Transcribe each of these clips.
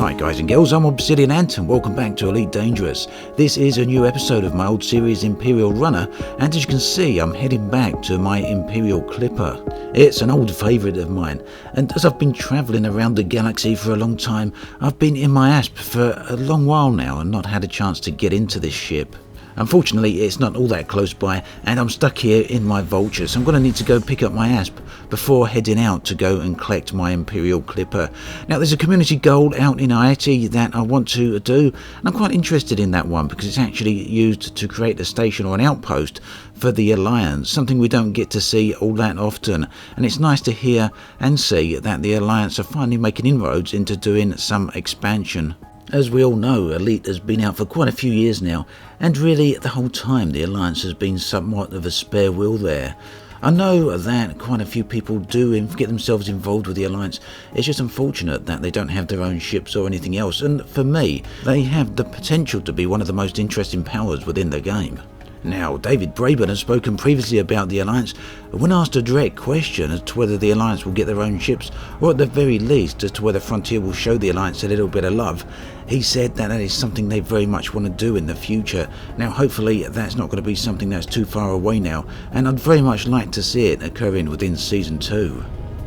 Hi guys and girls, I'm Obsidian Ant and welcome back to Elite Dangerous. This is a new episode of my old series Imperial Runner, and as you can see I'm heading back to my Imperial Clipper. It's an old favourite of mine, and as I've been travelling around the galaxy for a long time, I've been in my asp for a long while now and not had a chance to get into this ship. Unfortunately, it's not all that close by and I'm stuck here in my Vulture, so I'm going to need to go pick up my asp before heading out to go and collect my Imperial Clipper. Now, there's a community goal out in IET that I want to do, and I'm quite interested in that one because it's actually used to create a station or an outpost for the Alliance, something we don't get to see all that often, and it's nice to hear and see that the Alliance are finally making inroads into doing some expansion. As we all know, Elite has been out for quite a few years now, and really the whole time the Alliance has been somewhat of a spare wheel there. I know that quite a few people do get themselves involved with the Alliance. It's just unfortunate that they don't have their own ships or anything else, and for me, they have the potential to be one of the most interesting powers within the game. Now, David Braben has spoken previously about the Alliance. When asked a direct question as to whether the Alliance will get their own ships, or at the very least as to whether Frontier will show the Alliance a little bit of love, he said that is something they very much want to do in the future. Now, hopefully that's not going to be something that's too far away now, and I'd very much like to see it occurring within Season 2.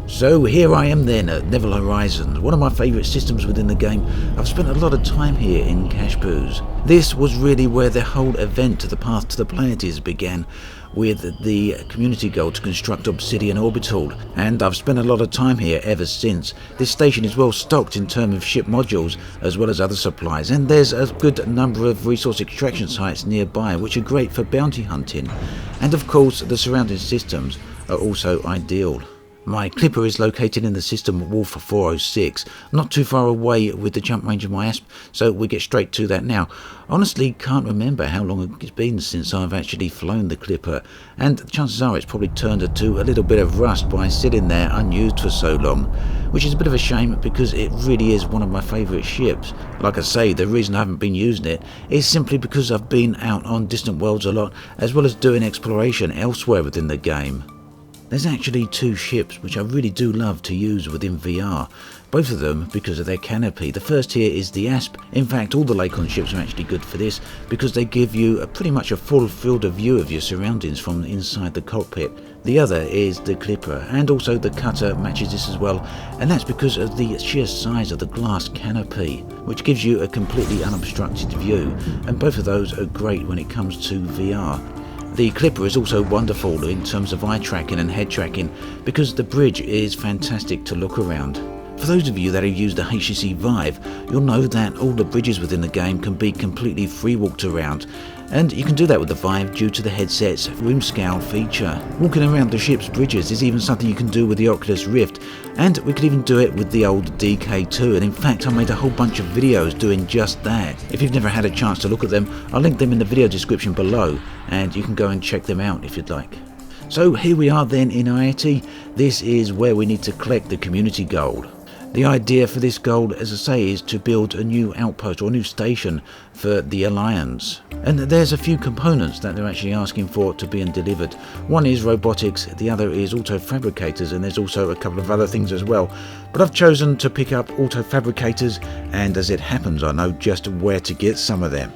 So here I am then at Neville Horizons, one of my favourite systems within the game. I've spent a lot of time here in Cashpoos. This was really where the whole event to the Path to the Pleiades began, with the community goal to construct Obsidian Orbital, and I've spent a lot of time here ever since. This station is well stocked in terms of ship modules as well as other supplies, and there's a good number of resource extraction sites nearby which are great for bounty hunting, and of course the surrounding systems are also ideal. My Clipper is located in the system Wolf 406, not too far away with the jump range of my asp, so we get straight to that now. Honestly, can't remember how long it's been since I've actually flown the Clipper, and chances are it's probably turned to a little bit of rust by sitting there unused for so long, which is a bit of a shame because it really is one of my favourite ships. Like I say, the reason I haven't been using it is simply because I've been out on distant worlds a lot, as well as doing exploration elsewhere within the game. There's actually two ships which I really do love to use within VR, both of them because of their canopy. The first here is the Asp. In fact, all the Lakon ships are actually good for this because they give you pretty much a full field of view of your surroundings from inside the cockpit. The other is the Clipper, and also the Cutter matches this as well, and that's because of the sheer size of the glass canopy, which gives you a completely unobstructed view, and both of those are great when it comes to VR. The Clipper is also wonderful in terms of eye tracking and head tracking because the bridge is fantastic to look around. For those of you that have used the HTC Vive, you'll know that all the bridges within the game can be completely free walked around, and you can do that with the Vive due to the headset's room scale feature. Walking around the ship's bridges is even something you can do with the Oculus Rift, and we could even do it with the old DK2, and in fact I made a whole bunch of videos doing just that. If you've never had a chance to look at them, I'll link them in the video description below, and you can go and check them out if you'd like. So here we are then in IET. This is where we need to collect the community gold. The idea for this goal, as I say, is to build a new outpost or a new station for the Alliance. And there's a few components that they're actually asking for to be delivered. One is robotics, the other is auto fabricators, and there's also a couple of other things as well. But I've chosen to pick up auto fabricators, and as it happens, I know just where to get some of them.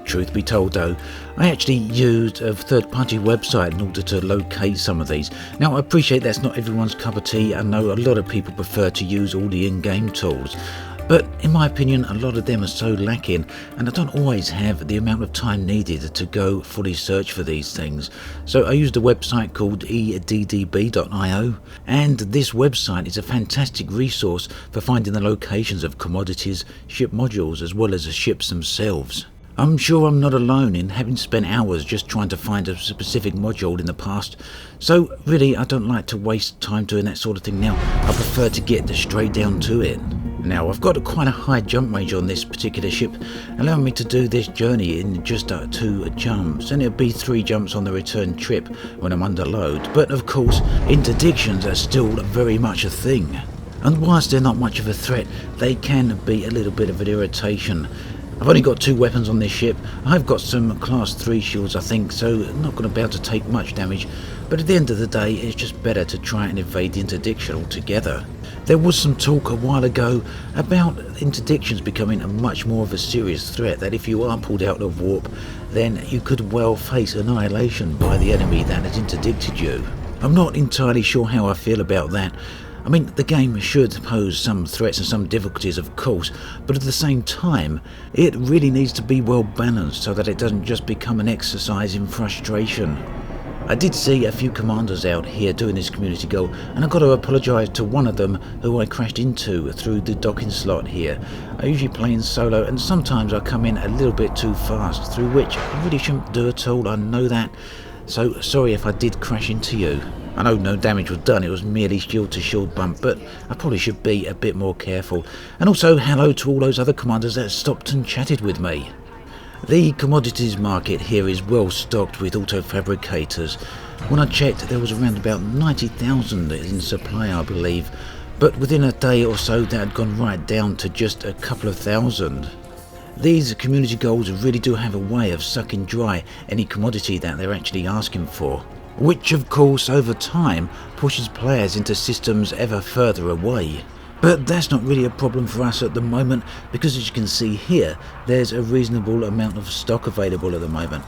Truth be told though, I actually used a third-party website in order to locate some of these. Now I appreciate that's not everyone's cup of tea. I know a lot of people prefer to use all the in-game tools, but in my opinion a lot of them are so lacking, and I don't always have the amount of time needed to go fully search for these things. So I used a website called eddb.io, and this website is a fantastic resource for finding the locations of commodities, ship modules, as well as the ships themselves. I'm sure I'm not alone in having spent hours just trying to find a specific module in the past, so really I don't like to waste time doing that sort of thing now. I prefer to get straight down to it. Now I've got quite a high jump range on this particular ship, allowing me to do this journey in just 2 jumps, and it'll be 3 jumps on the return trip when I'm under load, but of course interdictions are still very much a thing. And whilst they're not much of a threat, they can be a little bit of an irritation. I've only got 2 weapons on this ship. I've got some class 3 shields, I think, so I'm not going to be able to take much damage, but at the end of the day it's just better to try and evade the interdiction altogether. There was some talk a while ago about interdictions becoming much more of a serious threat, that if you are pulled out of warp, then you could well face annihilation by the enemy that has interdicted you. I'm not entirely sure how I feel about that. I mean, the game should pose some threats and some difficulties, of course, but at the same time, it really needs to be well balanced so that it doesn't just become an exercise in frustration. I did see a few commanders out here doing this community goal, and I've got to apologise to one of them who I crashed into through the docking slot here. I usually play in solo, and sometimes I come in a little bit too fast, through which I really shouldn't do at all, I know that. So sorry if I did crash into you. I know no damage was done, it was merely shield to shield bump, but I probably should be a bit more careful. And also hello to all those other commanders that stopped and chatted with me. The commodities market here is well stocked with auto fabricators. When I checked, there was around about 90,000 in supply, I believe, but within a day or so that had gone right down to just a couple of thousand. These community goals really do have a way of sucking dry any commodity that they're actually asking for, which of course over time pushes players into systems ever further away. But that's not really a problem for us at the moment, because as you can see here, there's a reasonable amount of stock available at the moment.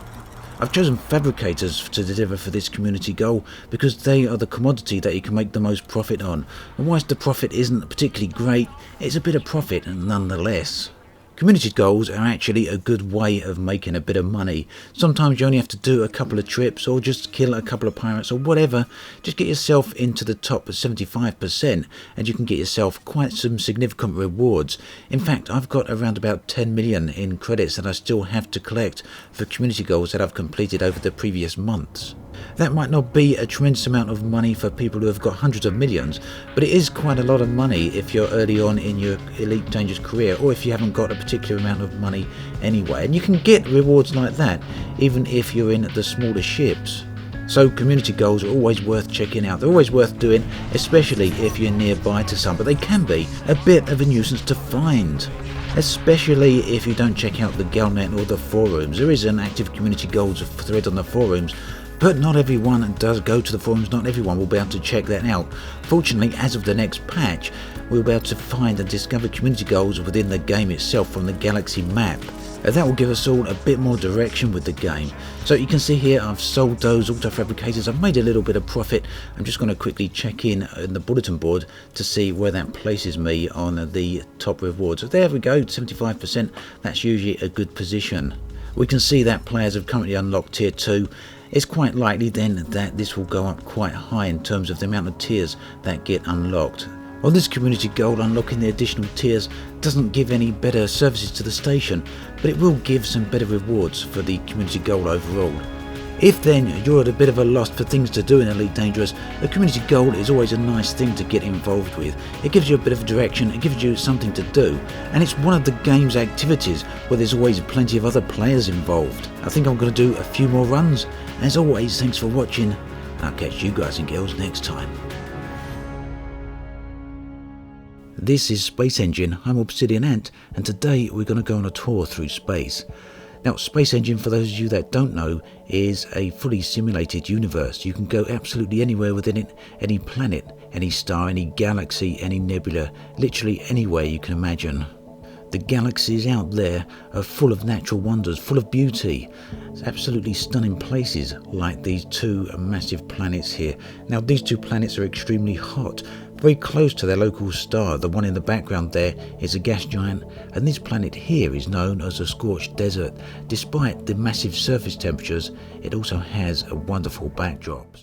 I've chosen fabricators to deliver for this community goal because they are the commodity that you can make the most profit on, and whilst the profit isn't particularly great, it's a bit of profit nonetheless. Community goals are actually a good way of making a bit of money. Sometimes you only have to do a couple of trips or just kill a couple of pirates or whatever. Just get yourself into the top 75% and you can get yourself quite some significant rewards. In fact, I've got around about 10 million in credits that I still have to collect for community goals that I've completed over the previous months. That might not be a tremendous amount of money for people who have got hundreds of millions, but it is quite a lot of money if you're early on in your Elite Dangerous career, or if you haven't got a particular amount of money anyway. And you can get rewards like that even if you're in the smaller ships. So community goals are always worth checking out. They're always worth doing, especially if you're nearby to some, but they can be a bit of a nuisance to find, especially if you don't check out the Galnet or the forums. There is an active community goals thread on the forums, but not everyone does go to the forums, not everyone will be able to check that out. Fortunately, as of the next patch, we'll be able to find and discover community goals within the game itself from the galaxy map. That will give us all a bit more direction with the game. So you can see here I've sold those auto fabricators, I've made a little bit of profit. I'm just going to quickly check in the bulletin board to see where that places me on the top rewards. So there we go, 75%, that's usually a good position. We can see that players have currently unlocked tier 2. It's quite likely then that this will go up quite high in terms of the amount of tiers that get unlocked. On this community goal, unlocking the additional tiers doesn't give any better services to the station, but it will give some better rewards for the community goal overall. If then you're at a bit of a loss for things to do in Elite Dangerous, a community goal is always a nice thing to get involved with. It gives you a bit of direction, it gives you something to do, and it's one of the game's activities where there's always plenty of other players involved. I think I'm going to do a few more runs. As always, thanks for watching. I'll catch you guys and girls next time. This is Space Engine, I'm Obsidian Ant, and today we're going to go on a tour through space. Now, Space Engine, for those of you that don't know, is a fully simulated universe. You can go absolutely anywhere within it, any planet, any star, any galaxy, any nebula, literally anywhere you can imagine. The galaxies out there are full of natural wonders, full of beauty. It's absolutely stunning places like these two massive planets here. Now, these two planets are extremely hot, very close to their local star. The one in the background there is a gas giant, and this planet here is known as a scorched desert. Despite the massive surface temperatures, it also has wonderful backdrops.